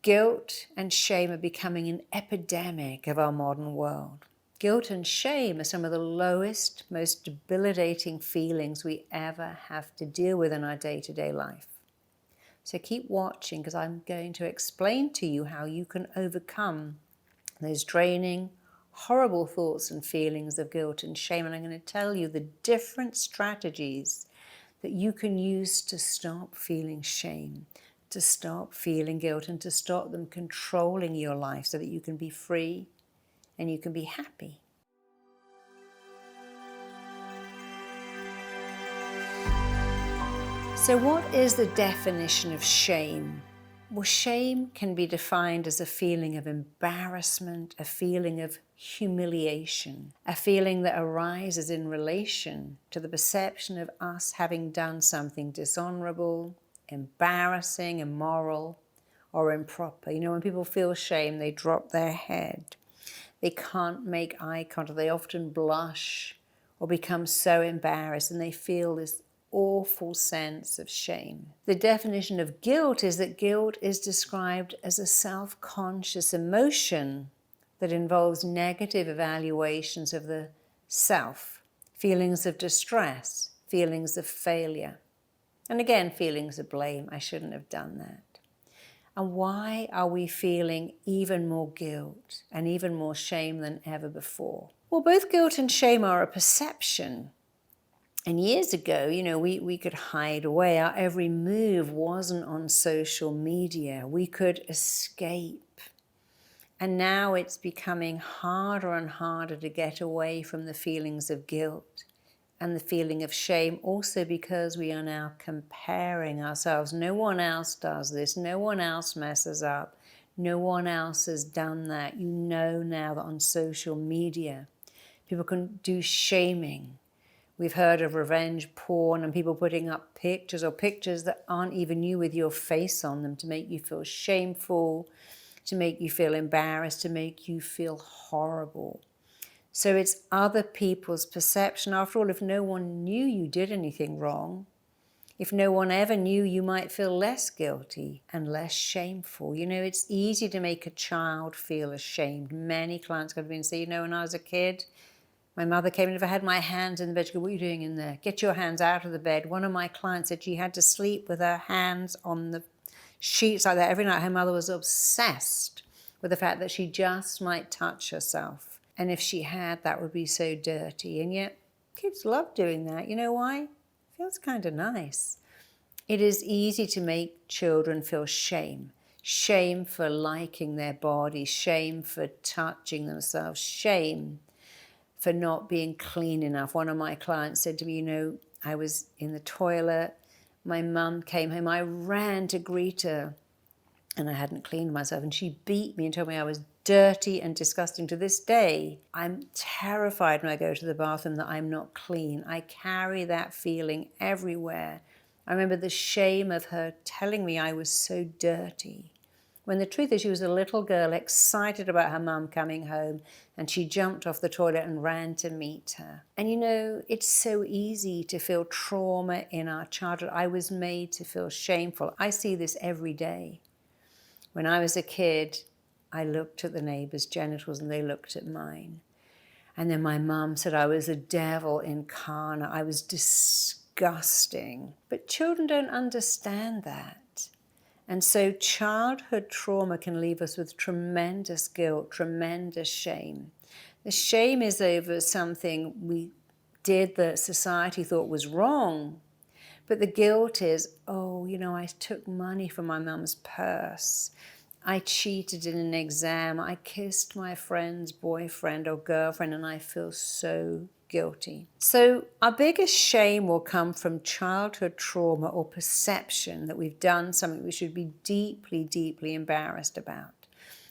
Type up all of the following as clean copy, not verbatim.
Guilt and shame are becoming an epidemic of our modern world. Guilt and shame are some of the lowest, most debilitating feelings we ever have to deal with in our day-to-day life. So keep watching, because I'm going to explain to you how you can overcome those draining, horrible thoughts and feelings of guilt and shame. And I'm going to tell you the different strategies that you can use to stop feeling shame, to stop feeling guilt, and to stop them controlling your life so that you can be free and you can be happy. So what is the definition of shame? Well, shame can be defined as a feeling of embarrassment, a feeling of humiliation, a feeling that arises in relation to the perception of us having done something dishonorable, embarrassing, immoral, or improper. You know, when people feel shame, they drop their head. They can't make eye contact. They often blush or become so embarrassed, and they feel this awful sense of shame. The definition of guilt is that guilt is described as a self-conscious emotion that involves negative evaluations of the self, feelings of distress, feelings of failure, and again, feelings of blame. I shouldn't have done that. And why are we feeling even more guilt and even more shame than ever before? Well, both guilt and shame are a perception. And years ago, you know, we could hide away. Our every move wasn't on social media. We could escape. And now it's becoming harder and harder to get away from the feelings of guilt and the feeling of shame, also because we are now comparing ourselves. No one else does this. No one else messes up. No one else has done that. You know now that on social media, people can do shaming. We've heard of revenge porn and people putting up pictures or pictures that aren't even you with your face on them to make you feel shameful, to make you feel embarrassed, to make you feel horrible. So it's other people's perception. After all, if no one knew you did anything wrong, if no one ever knew, you might feel less guilty and less shameful. You know, it's easy to make a child feel ashamed. Many clients come to me and say, you know, when I was a kid, my mother came in, if I had my hands in the bed, she go, what are you doing in there? Get your hands out of the bed. One of my clients said she had to sleep with her hands on the sheets like that every night. Her mother was obsessed with the fact that she just might touch herself. And if she had, that would be so dirty. And yet, kids love doing that. You know why? It feels kind of nice. It is easy to make children feel shame. Shame for liking their body. Shame for touching themselves. Shame for not being clean enough. One of my clients said to me, you know, I was in the toilet, my mum came home, I ran to greet her, and I hadn't cleaned myself, and she beat me and told me I was dirty and disgusting. To this day, I'm terrified when I go to the bathroom that I'm not clean. I carry that feeling everywhere. I remember the shame of her telling me I was so dirty, when the truth is she was a little girl excited about her mum coming home, and she jumped off the toilet and ran to meet her. And you know, it's so easy to feel trauma in our childhood. I was made to feel shameful. I see this every day. When I was a kid, I looked at the neighbours' genitals and they looked at mine. And then my mum said I was a devil incarnate. I was disgusting. But children don't understand that. And so childhood trauma can leave us with tremendous guilt, tremendous shame. The shame is over something we did that society thought was wrong. But the guilt is, oh, you know, I took money from my mum's purse. I cheated in an exam. I kissed my friend's boyfriend or girlfriend, and I feel so guilty. So our biggest shame will come from childhood trauma or perception that we've done something we should be deeply, deeply embarrassed about.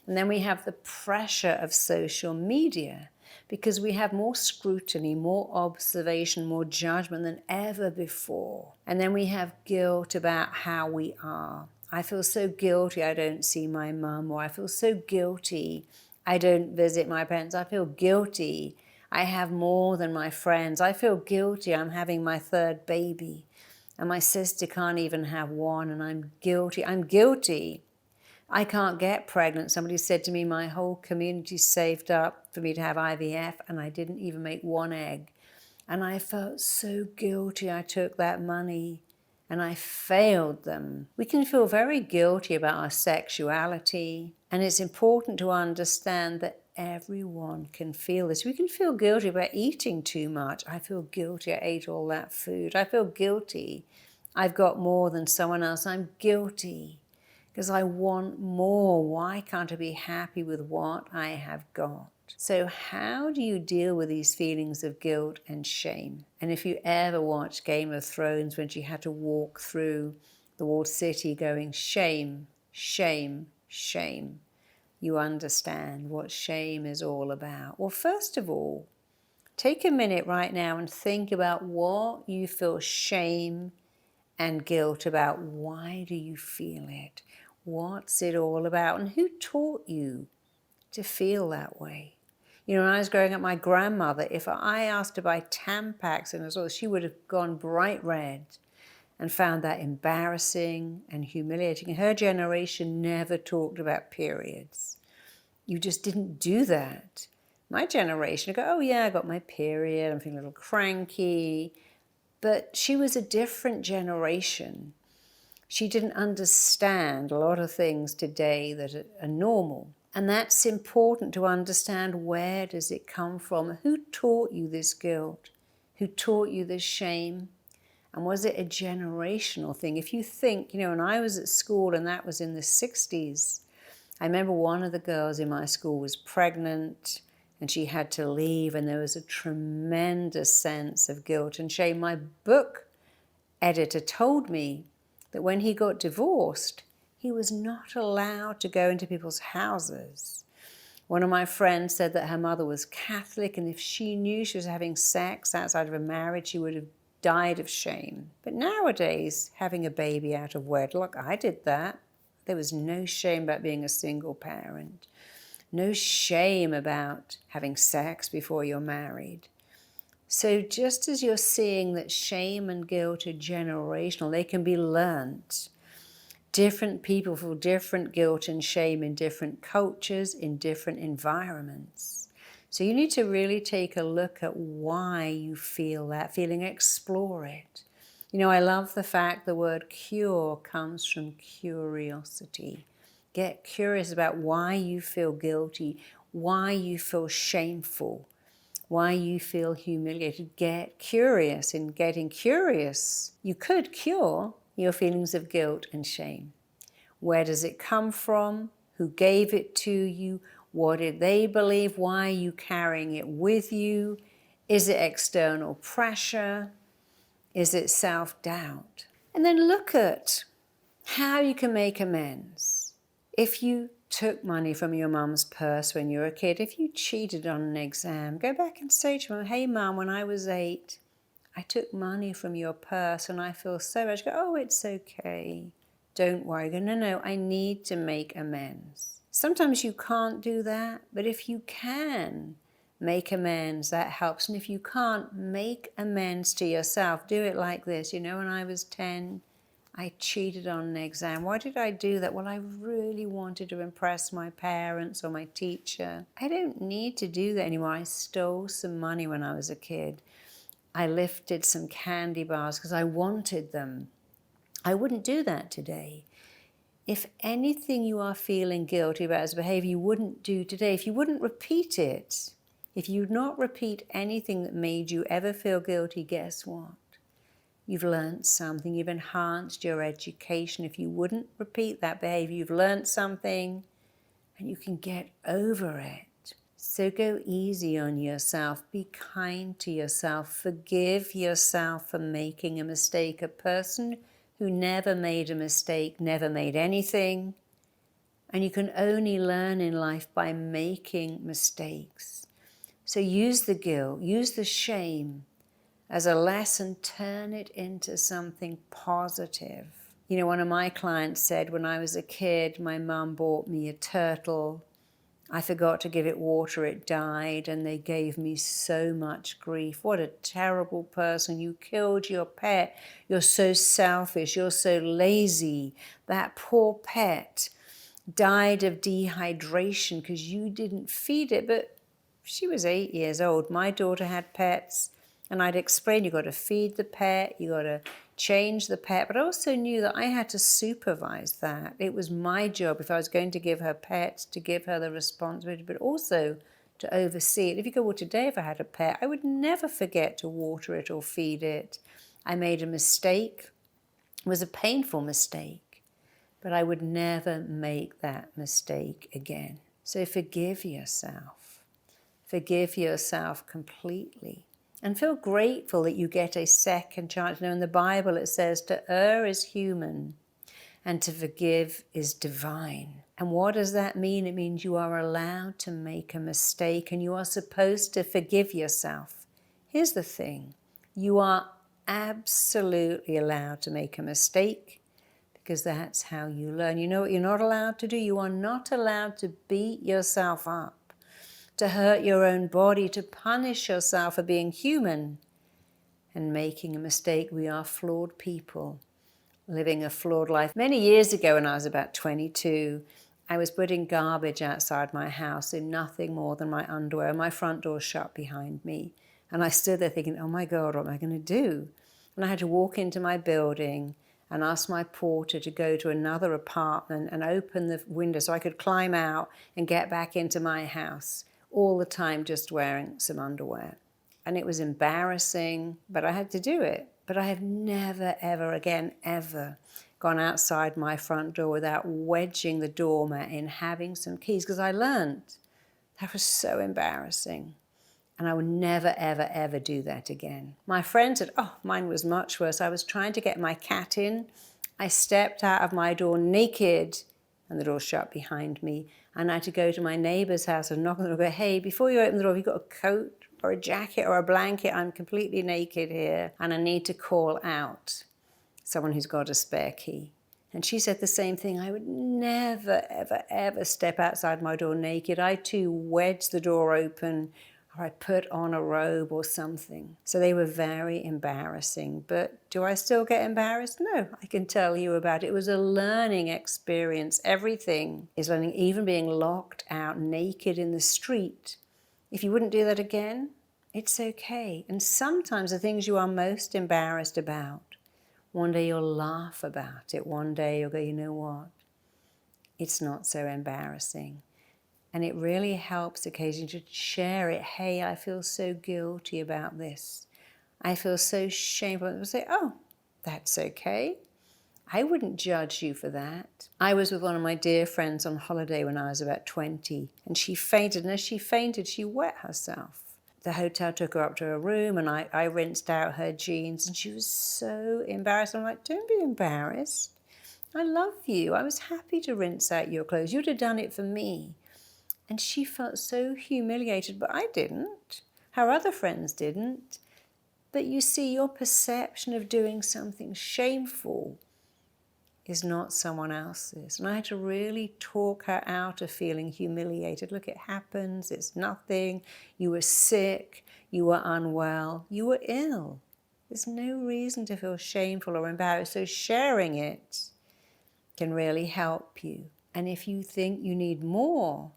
And then we have the pressure of social media, because we have more scrutiny, more observation, more judgment than ever before. And then we have guilt about how we are. I feel so guilty I don't see my mum, or I feel so guilty I don't visit my parents. I feel guilty I have more than my friends. I feel guilty I'm having my third baby and my sister can't even have one, and I'm guilty. I'm guilty I can't get pregnant. Somebody said to me, my whole community saved up for me to have IVF and I didn't even make one egg. And I felt so guilty I took that money and I failed them. We can feel very guilty about our sexuality, and it's important to understand that everyone can feel this. We can feel guilty about eating too much. I feel guilty I ate all that food. I feel guilty I've got more than someone else. I'm guilty because I want more. Why can't I be happy with what I have got? So how do you deal with these feelings of guilt and shame? And if you ever watched Game of Thrones when she had to walk through the walled city going, shame, shame, shame, you understand what shame is all about. Well, first of all, take a minute right now and think about what you feel shame and guilt about. Why do you feel it? What's it all about? And who taught you to feel that way? You know, when I was growing up, my grandmother, if I asked to buy Tampax and all, she would have gone bright red and found that embarrassing and humiliating. Her generation never talked about periods. You just didn't do that. My generation would go, oh yeah, I got my period, I'm feeling a little cranky. But she was a different generation. She didn't understand a lot of things today that are normal. And that's important to understand. Where does it come from? Who taught you this guilt? Who taught you this shame? And was it a generational thing? If you think, you know, when I was at school, and that was in the 60s, I remember one of the girls in my school was pregnant and she had to leave, and there was a tremendous sense of guilt and shame. My book editor told me that when he got divorced, he was not allowed to go into people's houses. One of my friends said that her mother was Catholic, and if she knew she was having sex outside of a marriage, she would have died of shame. But nowadays, having a baby out of wedlock, I did that. There was no shame about being a single parent. No shame about having sex before you're married. So just as you're seeing that shame and guilt are generational, they can be learnt. Different people feel different guilt and shame in different cultures, in different environments. So you need to really take a look at why you feel that feeling, explore it. You know, I love the fact the word cure comes from curiosity. Get curious about why you feel guilty, why you feel shameful, why you feel humiliated. Get curious. In getting curious, you could cure your feelings of guilt and shame. Where does it come from? Who gave it to you? What did they believe? Why are you carrying it with you? Is it external pressure? Is it self-doubt? And then look at how you can make amends. If you took money from your mum's purse when you were a kid, if you cheated on an exam, go back and say to mum, hey mum, when I was 8, I took money from your purse and I feel so much. Go, oh, it's okay. Don't worry. Go, no, I need to make amends. Sometimes you can't do that, but if you can make amends, that helps. And if you can't, make amends to yourself. Do it like this. You know, when I was 10, I cheated on an exam. Why did I do that? Well, I really wanted to impress my parents or my teacher. I don't need to do that anymore. I stole some money when I was a kid. I lifted some candy bars because I wanted them. I wouldn't do that today. If anything you are feeling guilty about as a behavior you wouldn't do today, if you wouldn't repeat it, if you would not repeat anything that made you ever feel guilty, guess what? You've learned something. You've enhanced your education. If you wouldn't repeat that behavior, you've learned something and you can get over it. So go easy on yourself. Be kind to yourself. Forgive yourself for making a mistake. A person who never made a mistake never made anything. And you can only learn in life by making mistakes. So use the guilt, use the shame as a lesson, turn it into something positive. You know, one of my clients said, when I was a kid, my mum bought me a turtle. I forgot to give it water, it died, and they gave me so much grief. What a terrible person. You killed your pet. You're so selfish. You're so lazy. That poor pet died of dehydration because you didn't feed it. But she was 8 years old. My daughter had pets, and I'd explain, you got to feed the pet, you got to change the pet. But I also knew that I had to supervise that. It was my job, if I was going to give her pets, to give her the responsibility, but also to oversee it. If you go, well, today if I had a pet, I would never forget to water it or feed it. I made a mistake. It was a painful mistake, but I would never make that mistake again. So forgive yourself. Forgive yourself completely. And feel grateful that you get a second chance. You know, in the Bible it says to err is human and to forgive is divine. And what does that mean? It means you are allowed to make a mistake and you are supposed to forgive yourself. Here's the thing. You are absolutely allowed to make a mistake because that's how you learn. You know what you're not allowed to do? You are not allowed to beat yourself up, to hurt your own body, to punish yourself for being human and making a mistake. We are flawed people living a flawed life. Many years ago, when I was about 22, I was putting garbage outside my house in nothing more than my underwear. My front door shut behind me. And I stood there thinking, oh my God, what am I going to do? And I had to walk into my building and ask my porter to go to another apartment and open the window so I could climb out and get back into my house, all the time just wearing some underwear. And it was embarrassing, but I had to do it. But I have never, ever again, ever gone outside my front door without wedging the doormat in, having some keys, because I learned that was so embarrassing. And I would never, ever, ever do that again. My friend said, oh, mine was much worse. I was trying to get my cat in. I stepped out of my door naked, and the door shut behind me. And I had to go to my neighbor's house and knock on the door and go, hey, before you open the door, have you got a coat or a jacket or a blanket? I'm completely naked here, and I need to call out someone who's got a spare key. And she said the same thing. I would never, ever, ever step outside my door naked. I too wedged the door open, or I put on a robe or something. So they were very embarrassing. But do I still get embarrassed? No, I can tell you about it. It was a learning experience. Everything is learning, even being locked out naked in the street. If you wouldn't do that again, it's okay. And sometimes the things you are most embarrassed about, one day you'll laugh about it. One day you'll go, you know what? It's not so embarrassing. And it really helps occasionally to share it. Hey, I feel so guilty about this. I feel so shameful. And say, oh, that's okay. I wouldn't judge you for that. I was with one of my dear friends on holiday when I was about 20, and she fainted. And as she fainted, she wet herself. The hotel took her up to her room, and I rinsed out her jeans, and she was so embarrassed. I'm like, don't be embarrassed. I love you. I was happy to rinse out your clothes. You'd have done it for me. And she felt so humiliated, but I didn't. Her other friends didn't. But you see, your perception of doing something shameful is not someone else's. And I had to really talk her out of feeling humiliated. Look, it happens. It's nothing. You were sick. You were unwell. You were ill. There's no reason to feel shameful or embarrassed. So sharing it can really help you. And if you think you need more,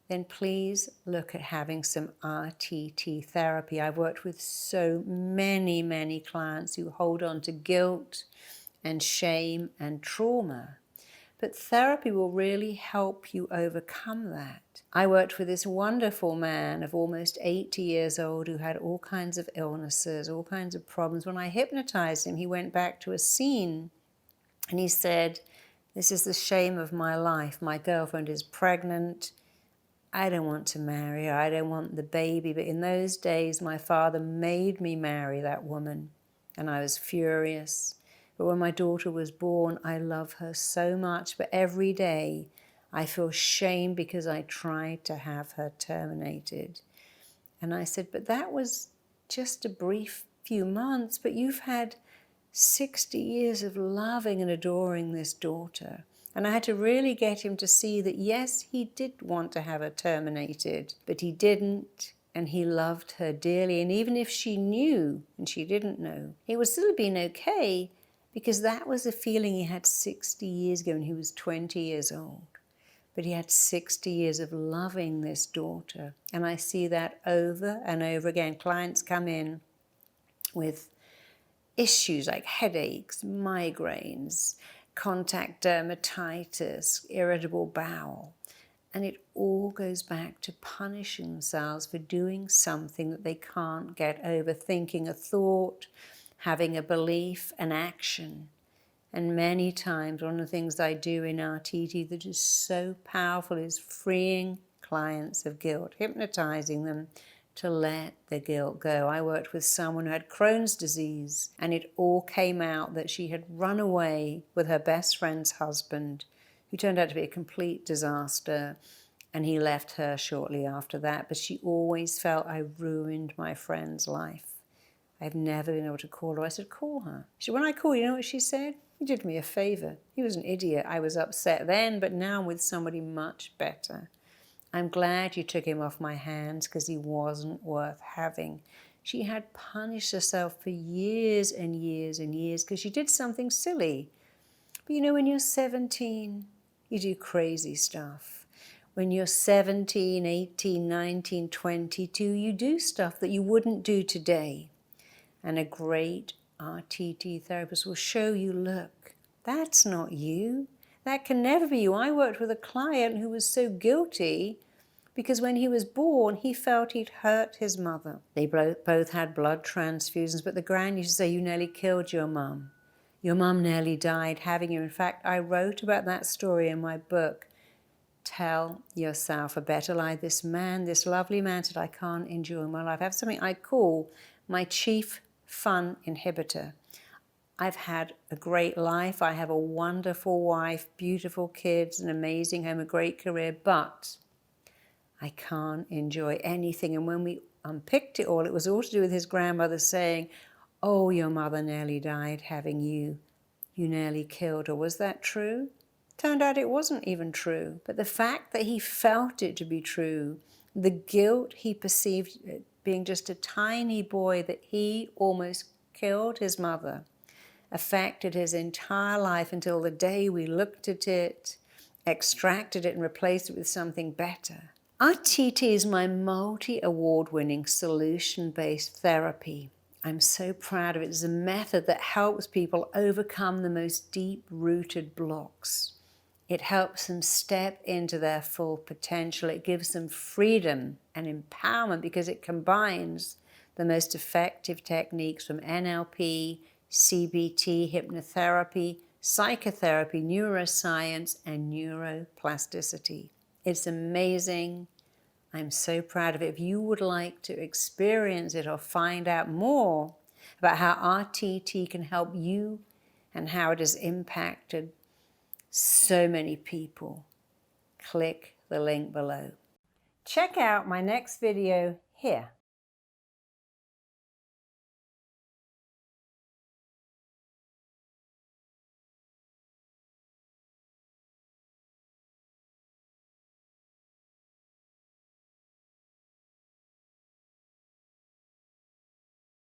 then please look at having some RTT therapy. I've worked with so many, many clients who hold on to guilt and shame and trauma. But therapy will really help you overcome that. I worked with this wonderful man of almost 80 years old who had all kinds of illnesses, all kinds of problems. When I hypnotized him, he went back to a scene and he said, this is the shame of my life. My girlfriend is pregnant. I don't want to marry her. I don't want the baby. But in those days, my father made me marry that woman, and I was furious. But when my daughter was born, I love her so much. But every day, I feel shame because I tried to have her terminated. And I said, but that was just a brief few months. But you've had 60 years of loving and adoring this daughter. And I had to really get him to see that, yes, he did want to have her terminated, but he didn't, and he loved her dearly. And even if she knew and she didn't know, it would still have been okay, because that was a feeling he had 60 years ago when he was 20 years old. but he had 60 years of loving this daughter. And I see that over and over again. Clients come in with issues like headaches, migraines, contact dermatitis, irritable bowel. And it all goes back to punishing themselves for doing something that they can't get over, thinking a thought, having a belief, an action. And many times, one of the things I do in RTT that is so powerful is freeing clients of guilt, hypnotizing them to let the guilt go. I worked with someone who had Crohn's disease, and it all came out that she had run away with her best friend's husband, who turned out to be a complete disaster, and he left her shortly after that. But she always felt, I ruined my friend's life. I've never been able to call her. I said, call her. She said, when I call you, you know what she said? You did me a favor. He was an idiot. I was upset then, but now I'm with somebody much better. I'm glad you took him off my hands because he wasn't worth having. She had punished herself for years and years and years because she did something silly. But you know, when you're 17, you do crazy stuff. When you're 17, 18, 19, 22, you do stuff that you wouldn't do today. And a great RTT therapist will show you, look, that's not you. That can never be you. I worked with a client who was so guilty because when he was born, he felt he'd hurt his mother. They both had blood transfusions, but the gran used to say, you nearly killed your mum. Your mum nearly died having you. In fact, I wrote about that story in my book, Tell Yourself a Better Lie. This man, this lovely man said, I can't enjoy my life. I have something I call my chief fun inhibitor. I've had a great life. I have a wonderful wife, beautiful kids, an amazing home, a great career, but I can't enjoy anything. And when we unpicked it all, it was all to do with his grandmother saying, oh, your mother nearly died having you. You nearly killed her. Was that true? Turned out it wasn't even true. But the fact that he felt it to be true, the guilt he perceived being just a tiny boy that he almost killed his mother, affected his entire life until the day we looked at it, extracted it and replaced it with something better. RTT is my multi-award-winning solution-based therapy. I'm so proud of it. It's a method that helps people overcome the most deep-rooted blocks. It helps them step into their full potential. It gives them freedom and empowerment because it combines the most effective techniques from NLP, CBT, hypnotherapy, psychotherapy, neuroscience, and neuroplasticity. It's amazing. I'm so proud of it. If you would like to experience it or find out more about how RTT can help you and how it has impacted so many people, click the link below. Check out my next video here.